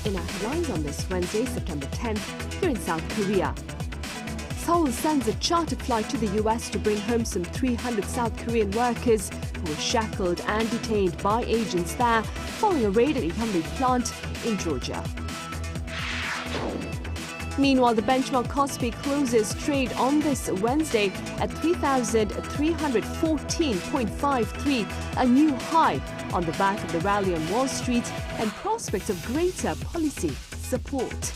In our headlines on this Wednesday, September 10th, here in South Korea. Seoul sends a chartered flight to the US to bring home some 300 South Korean workers who were shackled and detained by agents there following a raid at a Hyundai plant in Georgia. Meanwhile, the benchmark KOSPI closes trade on this Wednesday at 3,314.53, a new high on the back of the rally on Wall Street and prospects of greater policy support.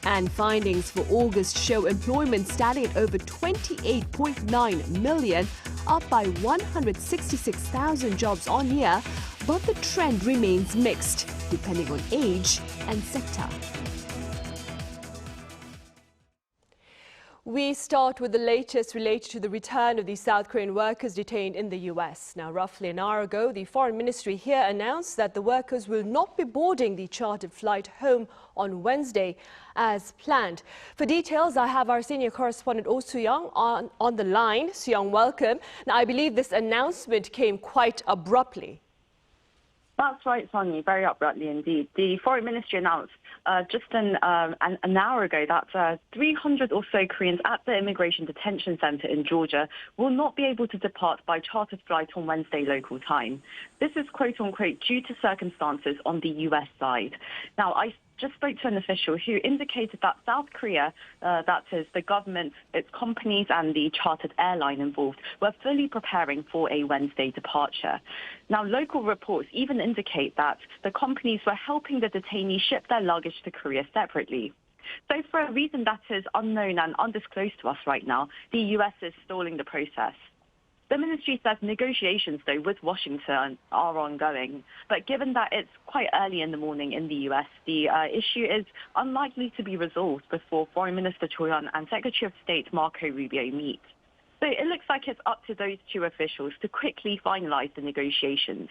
And findings for August show employment standing at over 28.9 million, up by 166,000 jobs on year, but the trend remains mixed, depending on age and sector. We start with the latest related to the return of the South Korean workers detained in the US. Now, roughly an hour ago, the Foreign Ministry here announced that the workers will not be boarding the chartered flight home on Wednesday as planned. For details, I have our senior correspondent Oh Soo-young on the line. Soo-young, welcome. Now, I believe this announcement came quite abruptly. That's right, Sonny, very abruptly indeed. The Foreign Ministry announced just an hour ago that 300 or so Koreans at the Immigration Detention Center in Georgia will not be able to depart by chartered flight on Wednesday local time. This is quote-unquote due to circumstances on the U.S. side. Now, I just spoke to an official who indicated that South Korea, that is the government, its companies and the chartered airline involved, were fully preparing for a Wednesday departure. Now, local reports even indicate that the companies were helping the detainees ship their luggage to Korea separately. So for a reason that is unknown and undisclosed to us right now, the U.S. is stalling the process. The ministry says negotiations, though, with Washington are ongoing. But given that it's quite early in the morning in the U.S., the issue is unlikely to be resolved before Foreign Minister Cho Hyun and Secretary of State Marco Rubio meet. So it looks like it's up to those two officials to quickly finalize the negotiations.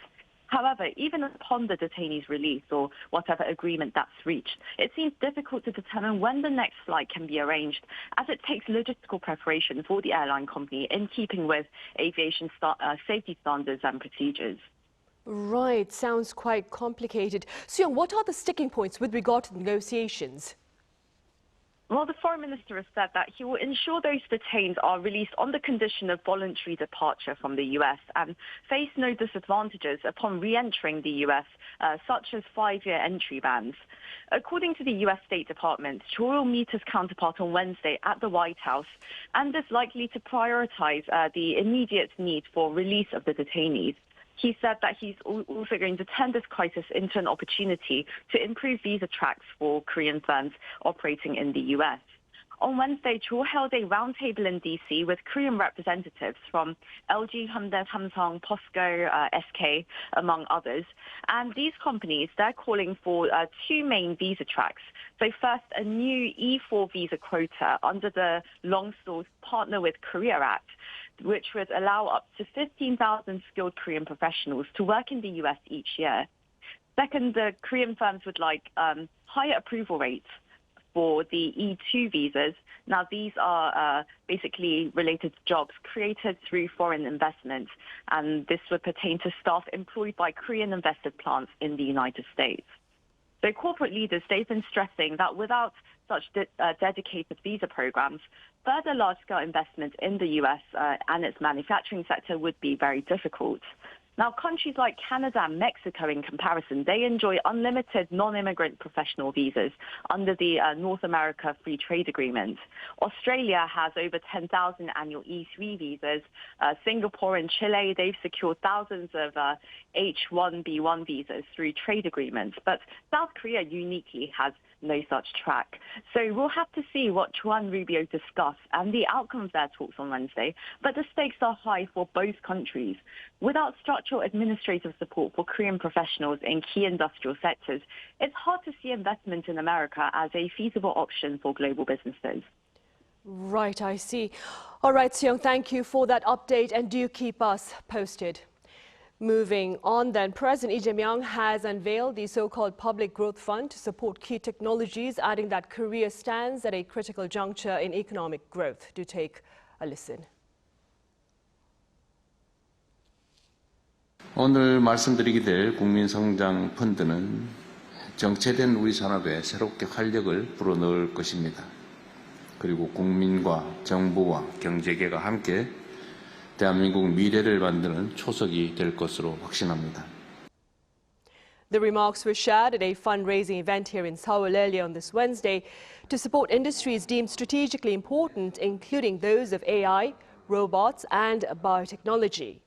However, even upon the detainees' release or whatever agreement that's reached, it seems difficult to determine when the next flight can be arranged, as it takes logistical preparation for the airline company in keeping with aviation safety standards and procedures. Right, sounds quite complicated. Soo-young, what are the sticking points with regard to the negotiations? Well, the Foreign Minister has said that he will ensure those detained are released on the condition of voluntary departure from the U.S. and face no disadvantages upon re-entering the U.S., such as 5-year entry bans. According to the U.S. State Department, Cho will meet his counterpart on Wednesday at the White House and is likely to prioritize the immediate need for release of the detainees. He said that he's also going to turn this crisis into an opportunity to improve visa tracks for Korean firms operating in the U.S. On Wednesday, Cho held a roundtable in D.C. with Korean representatives from LG, Hyundai, Samsung, POSCO, SK, among others. And these companies, they're calling for two main visa tracks. So first, a new E4 visa quota under the long-stalled Partner with Korea Act, which would allow up to 15,000 skilled Korean professionals to work in the U.S. each year. Second, the Korean firms would like higher approval rates for the E2 visas. Now, these are basically related to jobs created through foreign investment, and this would pertain to staff employed by Korean-invested plants in the United States. So corporate leaders, they've been stressing that without such dedicated visa programs, further large-scale investment in the U.S. And its manufacturing sector would be very difficult. Now, countries like Canada and Mexico, in comparison, they enjoy unlimited non-immigrant professional visas under the North America Free Trade Agreement. Australia has over 10,000 annual E3 visas. Singapore and Chile, they've secured thousands of H-1B1 visas through trade agreements. But South Korea uniquely has no such track. So we'll have to see what Cho and Rubio discuss and the outcome of their talks on Wednesday. But the stakes are high for both countries. Without structural administrative support for Korean professionals in key industrial sectors, it's hard to see investment in America as a feasible option for global businesses. Right, I see. All right, Soo-young, thank you for that update, and do keep us posted. Moving on then, President Lee Jae-myung has unveiled the so-called Public Growth Fund to support key technologies, adding that Korea stands at a critical juncture in economic growth. Do take a listen. 오늘 말씀드리게 될 국민성장 펀드는 정체된 우리 산업에 새롭게 활력을 불어넣을 것입니다. 그리고 국민과 정부와 경제계가 함께 대한민국 미래를 만드는 초석이 될 것으로 확신합니다. The remarks were shared at a fundraising event here in Seoul earlier on this Wednesday to support industries deemed strategically important, including those of AI, robots, and biotechnology.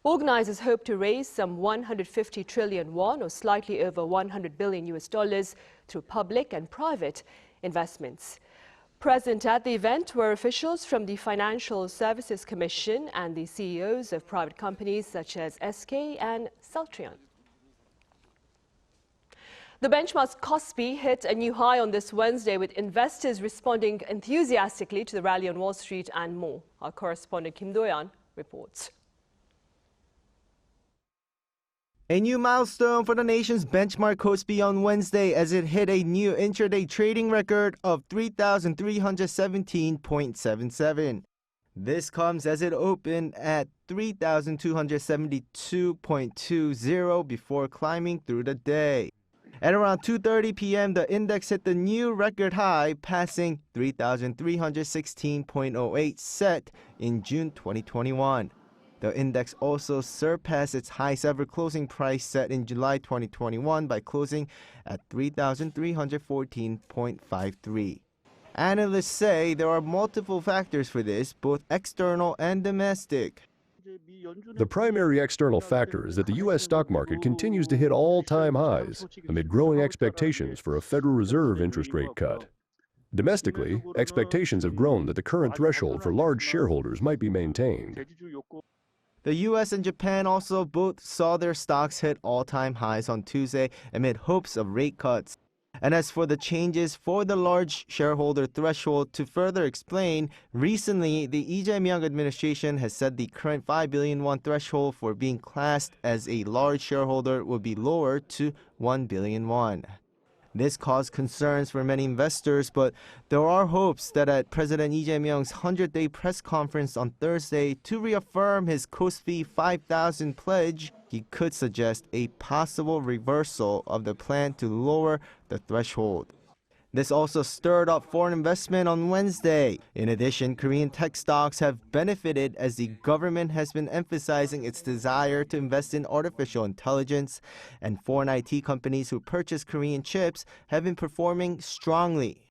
Organizers hope to raise some 150 trillion won, or slightly over $100 billion through public and private investments. Present at the event were officials from the Financial Services Commission and the CEOs of private companies such as SK and Celltrion. The benchmark KOSPI hit a new high on this Wednesday, with investors responding enthusiastically to the rally on Wall Street and more. Our correspondent Kim Do-yeon reports. A new milestone for the nation's benchmark KOSPI on Wednesday as it hit a new intraday trading record of 3,317.77. This comes as it opened at 3,272.20 before climbing through the day. At around 2:30 p.m., the index hit the new record high, passing 3,316.08 set in June 2021. The index also surpassed its highest ever closing price set in July 2021 by closing at 3,314.53. Analysts say there are multiple factors for this, both external and domestic. The primary external factor is that the U.S. stock market continues to hit all-time highs amid growing expectations for a Federal Reserve interest rate cut. Domestically, expectations have grown that the current threshold for large shareholders might be maintained. The U.S. and Japan also both saw their stocks hit all-time highs on Tuesday amid hopes of rate cuts. And as for the changes for the large shareholder threshold, to further explain, recently the Lee Jae-myung administration has said the current 5 billion won threshold for being classed as a large shareholder will be lowered to 1 billion won. This caused concerns for many investors, but there are hopes that at President Lee Jae-myung's 100-day press conference on Thursday to reaffirm his KOSPI 5,000 pledge, he could suggest a possible reversal of the plan to lower the threshold. This also stirred up foreign investment on Wednesday. In addition, Korean tech stocks have benefited as the government has been emphasizing its desire to invest in artificial intelligence, and foreign IT companies who purchase Korean chips have been performing strongly.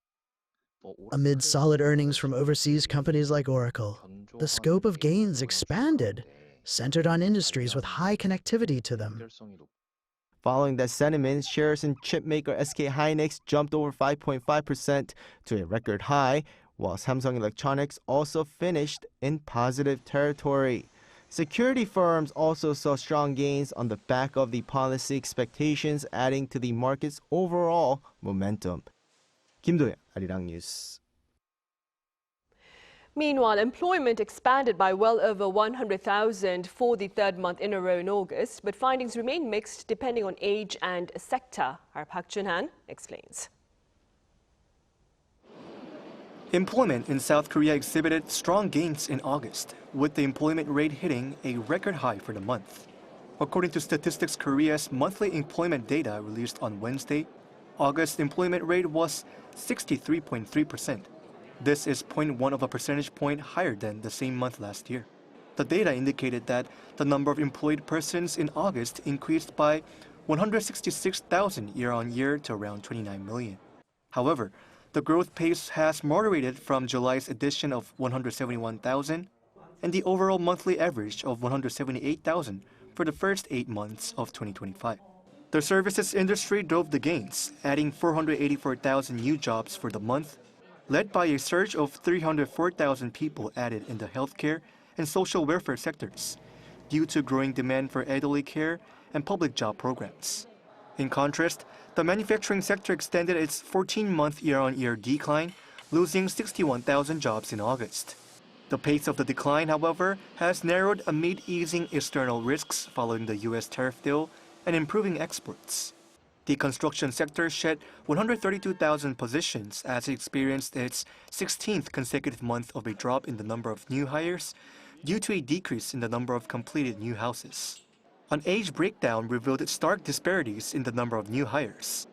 Amid solid earnings from overseas companies like Oracle, the scope of gains expanded, centered on industries with high connectivity to them. Following that sentiment, shares in chipmaker SK Hynix jumped over 5.5% to a record high, while Samsung Electronics also finished in positive territory. Security firms also saw strong gains on the back of the policy expectations, adding to the market's overall momentum. Kim Do-yeon, Arirang News. Meanwhile, employment expanded by well over 100,000 for the third month in a row in August, but findings remain mixed depending on age and sector. Our Park Jun-han explains. Employment in South Korea exhibited strong gains in August, with the employment rate hitting a record high for the month. According to Statistics Korea's monthly employment data released on Wednesday, August employment rate was 63.3%. This is 0.1 of a percentage point higher than the same month last year. The data indicated that the number of employed persons in August increased by 166,000 year-on-year to around 29 million. However, the growth pace has moderated from July's addition of 171,000 and the overall monthly average of 178,000 for the first 8 months of 2025. The services industry drove the gains, adding 484,000 new jobs for the month, led by a surge of 304,000 people added in the healthcare and social welfare sectors, due to growing demand for elderly care and public job programs. In contrast, the manufacturing sector extended its 14-month year-on-year decline, losing 61,000 jobs in August. The pace of the decline, however, has narrowed amid easing external risks following the U.S. tariff deal and improving exports. The construction sector shed 132,000 positions as it experienced its 16th consecutive month of a drop in the number of new hires due to a decrease in the number of completed new houses. An age breakdown revealed stark disparities in the number of new hires.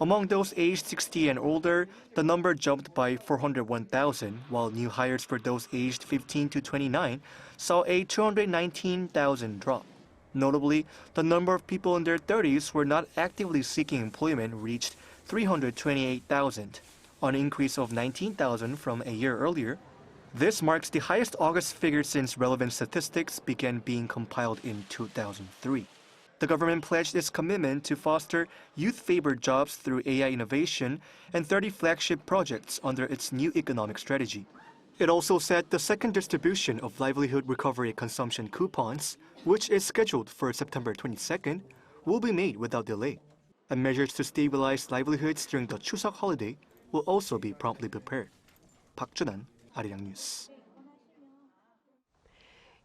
Among those aged 60 and older, the number jumped by 401,000, while new hires for those aged 15 to 29 saw a 219,000 drop. Notably, the number of people in their 30s who were not actively seeking employment reached 328,000, an increase of 19,000 from a year earlier. This marks the highest August figure since relevant statistics began being compiled in 2003. The government pledged its commitment to foster youth-favored jobs through AI innovation and 30 flagship projects under its new economic strategy. It also said the second distribution of livelihood recovery consumption coupons, which is scheduled for September 22nd, will be made without delay. And measures to stabilize livelihoods during the Chuseok holiday will also be promptly prepared. Park Junan, Arirang News.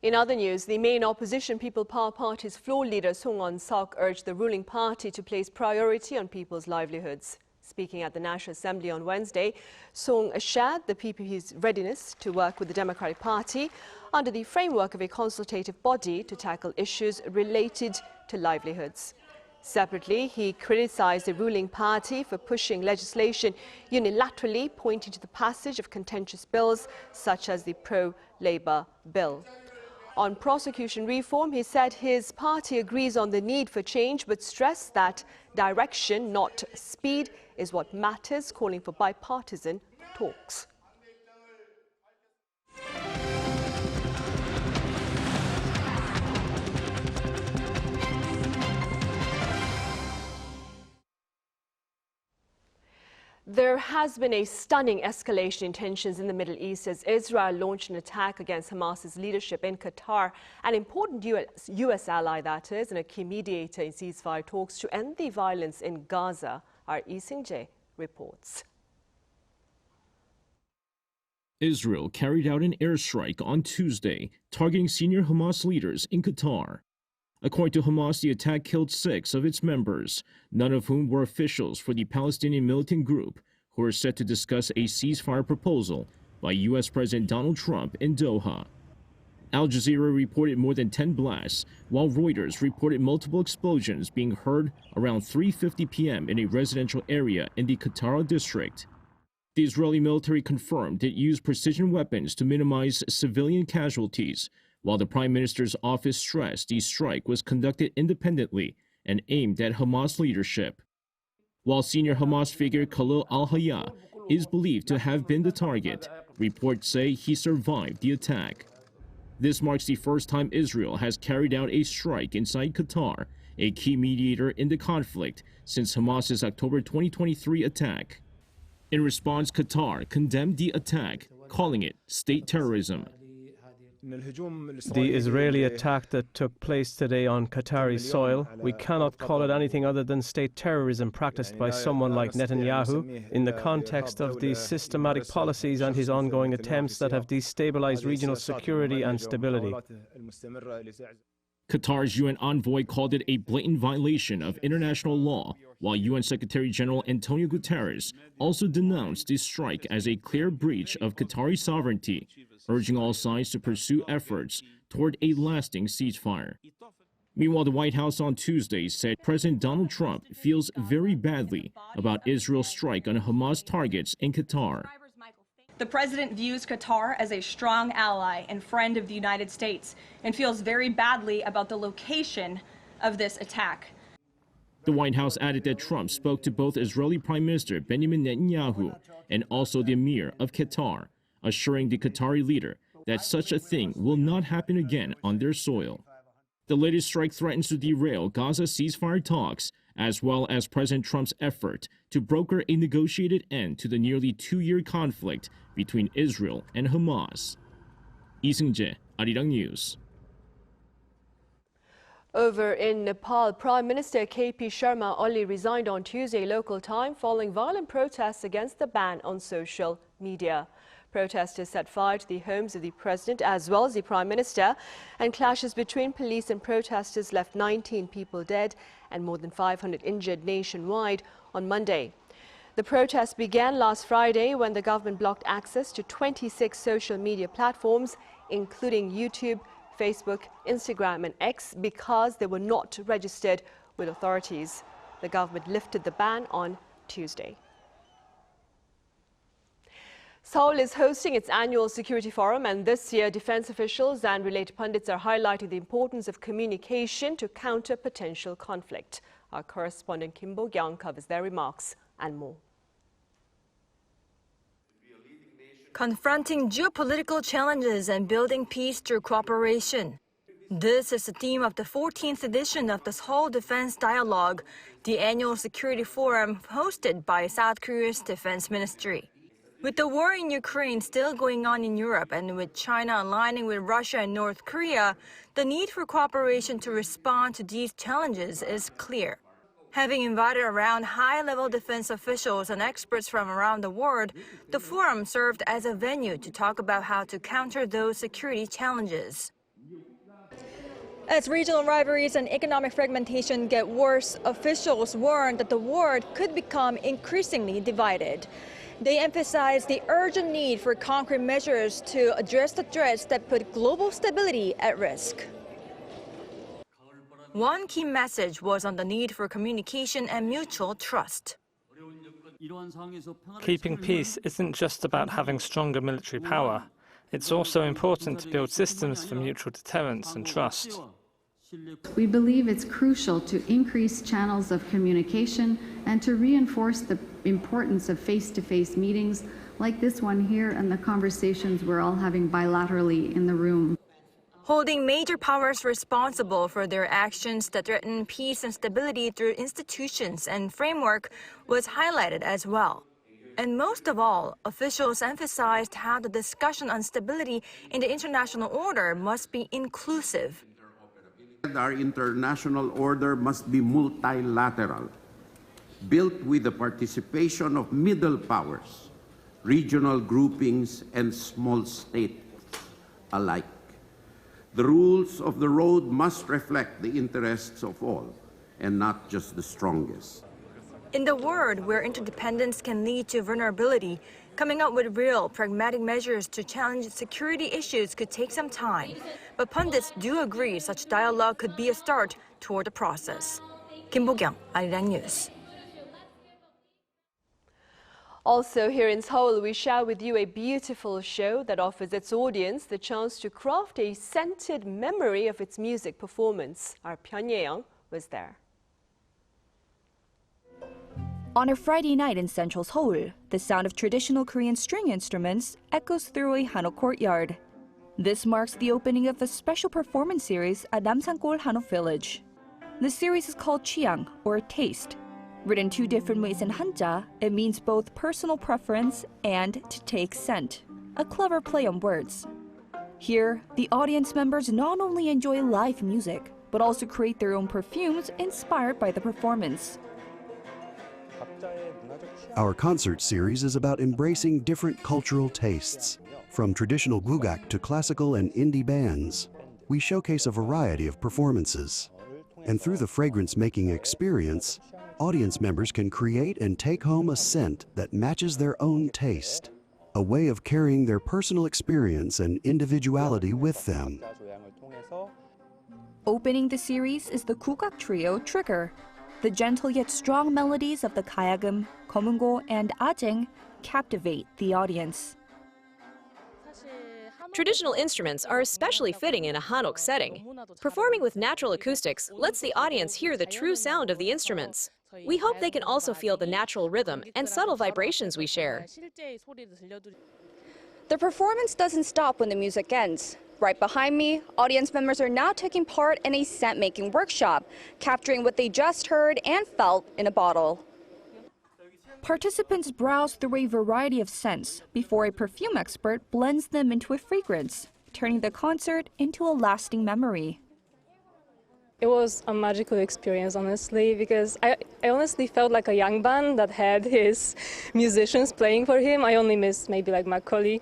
In other news, the main opposition People Power Party's floor leader Song On-seok urged the ruling party to place priority on people's livelihoods. Speaking at the National Assembly on Wednesday, Song assured the PPP's readiness to work with the Democratic Party under the framework of a consultative body to tackle issues related to livelihoods. Separately, he criticized the ruling party for pushing legislation unilaterally, pointing to the passage of contentious bills such as the pro-labor bill. On prosecution reform, he said his party agrees on the need for change, but stressed that direction, not speed, is what matters, calling for bipartisan talks. There has been a stunning escalation in tensions in the Middle East as Israel launched an attack against Hamas's leadership in Qatar, an important U.S. ally, that is, and a key mediator in ceasefire talks to end the violence in Gaza. Our Lee Sing-jae reports. Israel carried out an airstrike on Tuesday, targeting senior Hamas leaders in Qatar. According to Hamas, the attack killed 6 of its members, none of whom were officials for the Palestinian militant group, who are set to discuss a ceasefire proposal by U.S. President Donald Trump in Doha. Al Jazeera reported more than 10 blasts, while Reuters reported multiple explosions being heard around 3:50 p.m. in a residential area in the Qatar district. The Israeli military confirmed it used precision weapons to minimize civilian casualties, while the Prime Minister's office stressed the strike was conducted independently and aimed at Hamas leadership. While senior Hamas figure Khalil al-Hayya is believed to have been the target, reports say he survived the attack. This marks the first time Israel has carried out a strike inside Qatar, a key mediator in the conflict since Hamas's October 2023 attack. In response, Qatar condemned the attack, calling it state terrorism. The Israeli attack that took place today on Qatari soil, we cannot call it anything other than state terrorism practiced by someone like Netanyahu in the context of the systematic policies and his ongoing attempts that have destabilized regional security and stability. Qatar's UN envoy called it a blatant violation of international law, while UN Secretary General Antonio Guterres also denounced the strike as a clear breach of Qatari sovereignty, urging all sides to pursue efforts toward a lasting ceasefire. Meanwhile, the White House on Tuesday said President Donald Trump feels very badly about Israel's strike on Hamas targets in Qatar. The president views Qatar as a strong ally and friend of the United States and feels very badly about the location of this attack. The White House added that Trump spoke to both Israeli Prime Minister Benjamin Netanyahu and also the Emir of Qatar, assuring the Qatari leader that such a thing will not happen again on their soil. The latest strike threatens to derail Gaza ceasefire talks, as well as President Trump's effort to broker a negotiated end to the nearly 2-year conflict between Israel and Hamas. Lee Sing-jae, Arirang News. Over in Nepal, Prime Minister KP Sharma Oli resigned on Tuesday local time following violent protests against the ban on social media. Protesters set fire to the homes of the president as well as the prime minister, and clashes between police and protesters left 19 people dead and more than 500 injured nationwide on Monday. The protests began last Friday when the government blocked access to 26 social media platforms, including YouTube, Facebook, Instagram and X because they were not registered with authorities. The government lifted the ban on Tuesday. Seoul is hosting its annual security forum, and this year defense officials and related pundits are highlighting the importance of communication to counter potential conflict. Our correspondent Kim Bo-kyung covers their remarks and more. Confronting geopolitical challenges and building peace through cooperation. This is the theme of the 14th edition of the Seoul Defense Dialogue, the annual security forum hosted by South Korea's defense ministry. With the war in Ukraine still going on in Europe and with China aligning with Russia and North Korea, the need for cooperation to respond to these challenges is clear. Having invited around high-level defense officials and experts from around the world, the forum served as a venue to talk about how to counter those security challenges. As regional rivalries and economic fragmentation get worse, officials warned that the world could become increasingly divided. They emphasized the urgent need for concrete measures to address the threats that put global stability at risk. One key message was on the need for communication and mutual trust. Keeping peace isn't just about having stronger military power. It's also important to build systems for mutual deterrence and trust. We believe it's crucial to increase channels of communication and to reinforce the importance of face-to-face meetings like this one here and the conversations we're all having bilaterally in the room. Holding major powers responsible for their actions that threaten peace and stability through institutions and framework was highlighted as well. And most of all, officials emphasized how the discussion on stability in the international order must be inclusive. Our international order must be multilateral, built with the participation of middle powers, regional groupings, and small states alike. The rules of the road must reflect the interests of all, and not just the strongest. In the world where interdependence can lead to vulnerability, coming up with real, pragmatic measures to challenge security issues could take some time. But pundits do agree such dialogue could be a start toward the process. Kim Bo-kyung, Arirang News. Also here in Seoul, we share with you a beautiful show that offers its audience the chance to craft a scented memory of its music performance. Our Pyun Ye-young was there. On a Friday night in central Seoul, the sound of traditional Korean string instruments echoes through a Hanok courtyard. This marks the opening of a special performance series at Namsangol Hanok Village. The series is called 취향, or Taste. Written two different ways in Hanja, it means both personal preference and to take scent, a clever play on words. Here, the audience members not only enjoy live music, but also create their own perfumes inspired by the performance. Our concert series is about embracing different cultural tastes. From traditional gov't to classical and indie bands, we showcase a variety of performances. And through the fragrance making experience, audience members can create and take home a scent that matches their own taste, a way of carrying their personal experience and individuality with them. Opening the series is the 국악 trio Trigger. The gentle yet strong melodies of the 가야금, 검은고, and 아쟁 captivate the audience. Traditional instruments are especially fitting in a Hanok setting. Performing with natural acoustics lets the audience hear the true sound of the instruments. We hope they can also feel the natural rhythm and subtle vibrations we share. The performance doesn't stop when the music ends. Right behind me, audience members are now taking part in a scent-making workshop, capturing what they just heard and felt in a bottle. Participants browse through a variety of scents before a perfume expert blends them into a fragrance, turning the concert into a lasting memory. It was a magical experience, honestly, because I honestly felt like a young band that had his musicians playing for him. I only missed maybe like Macaulay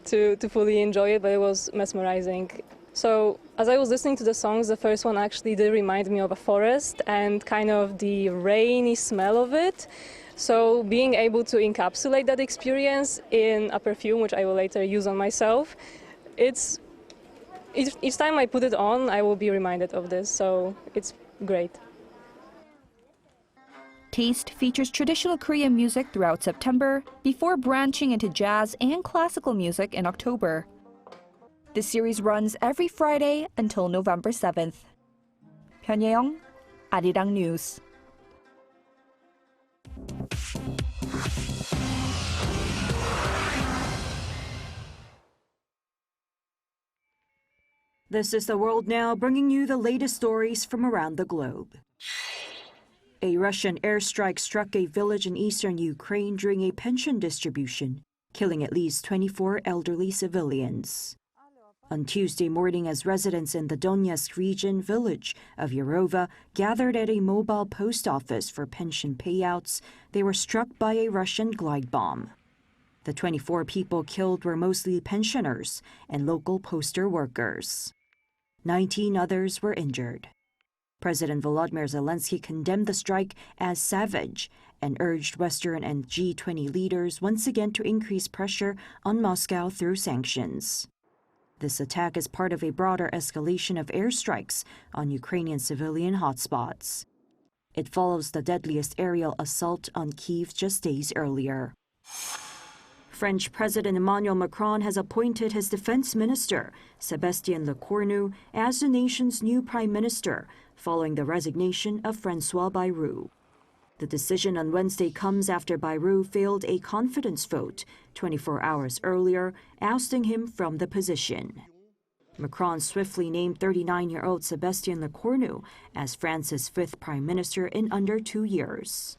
to fully enjoy it, but it was mesmerizing. So as I was listening to the songs, the first one actually did remind me of a forest and kind of the rainy smell of it. So being able to encapsulate that experience in a perfume, which I will later use on myself, it's each time I put it on, I will be reminded of this, so it's great. Taste features traditional Korean music throughout September before branching into jazz and classical music in October. The series runs every Friday until November 7th. Pyongyang, Arirang News. This is The World Now, bringing you the latest stories from around the globe. A Russian airstrike struck a village in eastern Ukraine during a pension distribution, killing at least 24 elderly civilians. On Tuesday morning, as residents in the Donetsk region village of Yarova gathered at a mobile post office for pension payouts, they were struck by a Russian glide bomb. The 24 people killed were mostly pensioners and local postal workers. 19 others were injured. President Volodymyr Zelensky condemned the strike as savage and urged Western and G20 leaders once again to increase pressure on Moscow through sanctions. This attack is part of a broader escalation of airstrikes on Ukrainian civilian hotspots. It follows the deadliest aerial assault on Kyiv just days earlier. French President Emmanuel Macron has appointed his defense minister, Sébastien Lecornu, as the nation's new prime minister, following the resignation of François Bayrou. The decision on Wednesday comes after Bayrou failed a confidence vote 24 hours earlier, ousting him from the position. Macron swiftly named 39-year-old Sébastien Lecornu as France's fifth prime minister in under 2 years.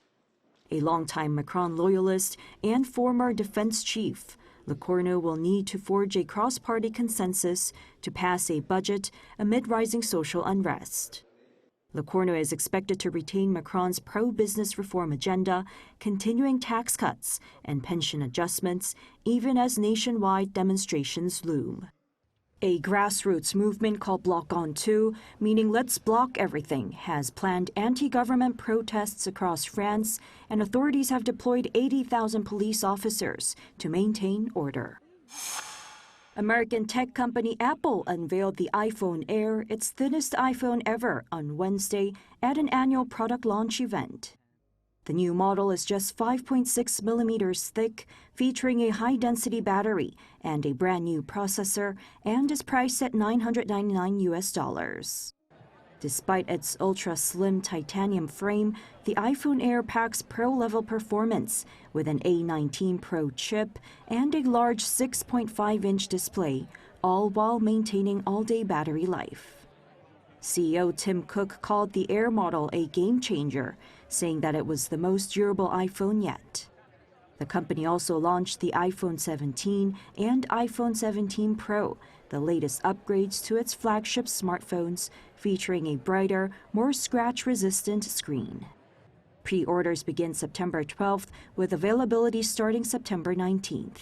A longtime Macron loyalist and former defense chief, Lecornu will need to forge a cross-party consensus to pass a budget amid rising social unrest. Lecornu is expected to retain Macron's pro-business reform agenda, continuing tax cuts and pension adjustments, even as nationwide demonstrations loom. A grassroots movement called Bloc on 2, meaning Let's Block Everything, has planned anti-government protests across France, and authorities have deployed 80,000 police officers to maintain order. American tech company Apple unveiled the iPhone Air, its thinnest iPhone ever, on Wednesday at an annual product launch event. The new model is just 5.6 millimeters thick, featuring a high-density battery and a brand-new processor, and is priced at $999. Despite its ultra-slim titanium frame, the iPhone Air packs pro-level performance with an A19 Pro chip and a large 6.5-inch display, all while maintaining all-day battery life. CEO Tim Cook called the Air model a game-changer, saying that it was the most durable iPhone yet. The company also launched the iPhone 17 and iPhone 17 Pro, the latest upgrades to its flagship smartphones, featuring a brighter, more scratch-resistant screen. Pre-orders begin September 12th, with availability starting September 19th.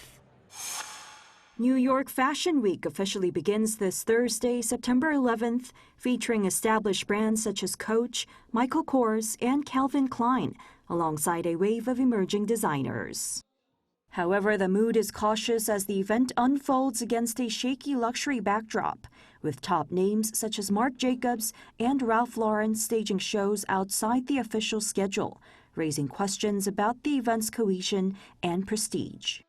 New York Fashion Week officially begins this Thursday, September 11th, featuring established brands such as Coach, Michael Kors, and Calvin Klein, alongside a wave of emerging designers. However, the mood is cautious as the event unfolds against a shaky luxury backdrop, with top names such as Marc Jacobs and Ralph Lauren staging shows outside the official schedule, raising questions about the event's cohesion and prestige.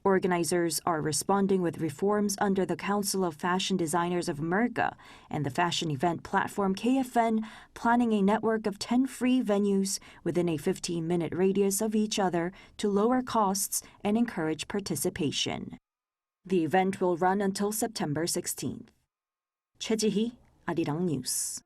Organizers are responding with reforms under the Council of Fashion Designers of America and the fashion event platform KFN, planning a network of 10 free venues within a 15-minute radius of each other to lower costs and encourage participation. The event will run until September 16th. Choi Ji-hee, Arirang News.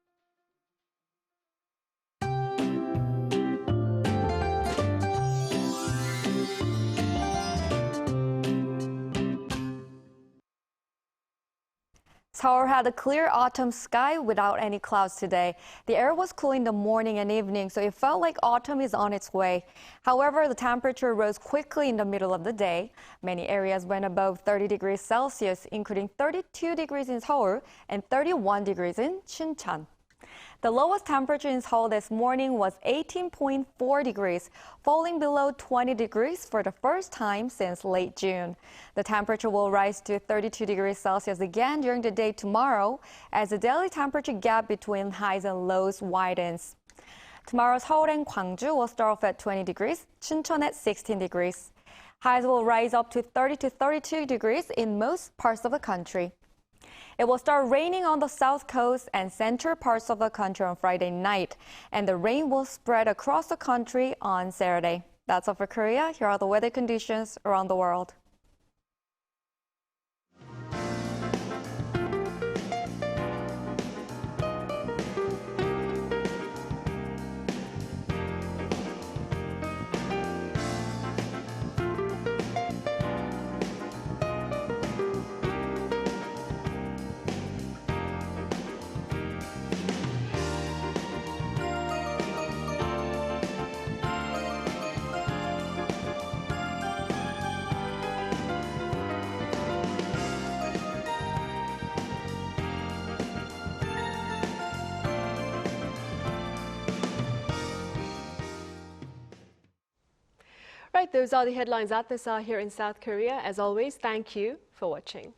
Seoul had a clear autumn sky without any clouds today. The air was cool in the morning and evening, so it felt like autumn is on its way. However, the temperature rose quickly in the middle of the day. Many areas went above 30 degrees Celsius, including 32 degrees in Seoul and 31 degrees in Chuncheon. The lowest temperature in Seoul this morning was 18.4 degrees, falling below 20 degrees for the first time since late June. The temperature will rise to 32 degrees Celsius again during the day tomorrow as the daily temperature gap between highs and lows widens. Tomorrow, Seoul and Gwangju will start off at 20 degrees, Chuncheon at 16 degrees. Highs will rise up to 30 to 32 degrees in most parts of the country. It will start raining on the south coast and central parts of the country on Friday night, and the rain will spread across the country on Saturday. That's all for Korea. Here are the weather conditions around the world. Right, those are the headlines at this hour here in South Korea. As always, thank you for watching.